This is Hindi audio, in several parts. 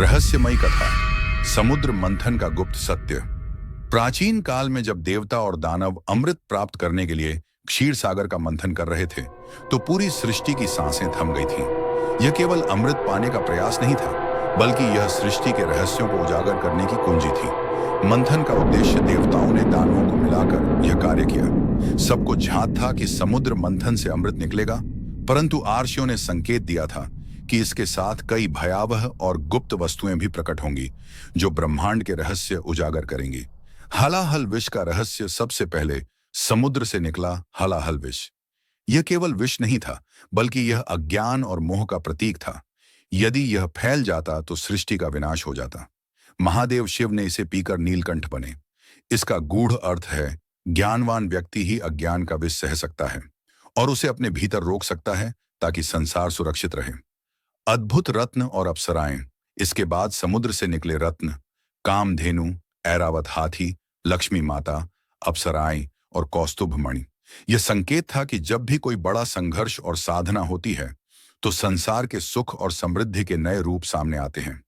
रहस्यमयी कथा, समुद्र मंथन का गुप्त सत्य। प्राचीन काल में जब देवता और दानव अमृत प्राप्त करने के लिए क्षीर सागर का मंथन कर रहे थे, तो पूरी सृष्टि की सांसें थम गई थीं। यह केवल अमृत पाने का प्रयास नहीं था, बल्कि यह सृष्टि के रहस्यों को उजागर करने की कुंजी थी। मंथन का उद्देश्य देवताओं ने दानवों को मिलाकर यह कार्य किया। सबको झांत था कि समुद्र मंथन से अमृत निकलेगा, परंतु आर्षियों ने संकेत दिया था कि इसके साथ कई भयावह और गुप्त वस्तुएं भी प्रकट होंगी, जो ब्रह्मांड के रहस्य उजागर करेंगी। हलाहल विष का रहस्य सबसे पहले समुद्र से निकला। हलाहल विष यह केवल विष नहीं था, बल्कि यह अज्ञान और मोह का प्रतीक था। यदि यह फैल जाता तो सृष्टि का विनाश हो जाता। महादेव शिव ने इसे पीकर नीलकंठ बने। इसका गूढ़ अर्थ है, ज्ञानवान व्यक्ति ही अज्ञान का विष सह सकता है और उसे अपने भीतर रोक सकता है, ताकि संसार सुरक्षित रहे। अद्भुत रत्न और अप्सराएं। इसके बाद समुद्र से निकले रत्न, कामधेनु, ऐरावत हाथी, लक्ष्मी माता, अप्सराएं और कौस्तुभ मणि। यह संकेत था कि जब भी कोई बड़ा संघर्ष और साधना होती है, तो संसार के सुख और समृद्धि के नए रूप सामने आते हैं।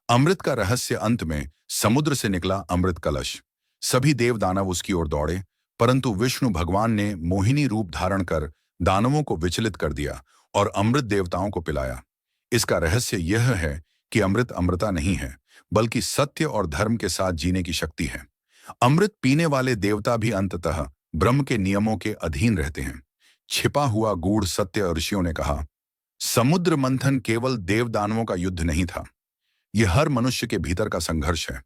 अमृत का रहस्य अंत में समुद्र से निकला अमृत कलश। सभी देव दानव उसकी ओर दौड़े, परंतु विष्णु भगवान ने मोहिनी रूप धारण कर दानवों को विचलित कर दिया और अमृत देवताओं को पिलाया। इसका रहस्य यह है कि अमृत अमृता नहीं है, बल्कि सत्य और धर्म के साथ जीने की शक्ति है। अमृत पीने वाले देवता भी अंततः ब्रह्म के नियमों के अधीन रहते हैं। छिपा हुआ गूढ़ सत्य। ऋषियों ने कहा, समुद्र मंथन केवल देव दानवों का युद्ध नहीं था, यह हर मनुष्य के भीतर का संघर्ष है।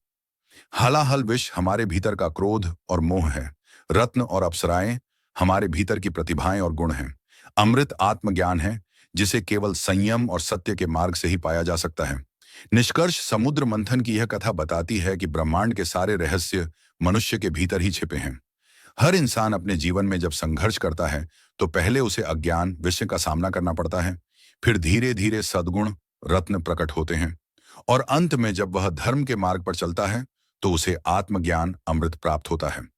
हलाहल विष हमारे भीतर का क्रोध और मोह है। रत्न और अप्सराएं हमारे भीतर की प्रतिभाएं और गुण हैं। अमृत आत्मज्ञान है, जिसे केवल संयम और सत्य के मार्ग से ही पाया जा सकता है। निष्कर्ष, समुद्र मंथन की यह कथा बताती है कि ब्रह्मांड के सारे रहस्य मनुष्य के भीतर ही छिपे हैं। हर इंसान अपने जीवन में जब संघर्ष करता है, तो पहले उसे अज्ञान विषय का सामना करना पड़ता है, फिर धीरे धीरे सद्गुण रत्न प्रकट होते हैं, और अंत में जब वह धर्म के मार्ग पर चलता है, तो उसे आत्मज्ञान अमृत प्राप्त होता है।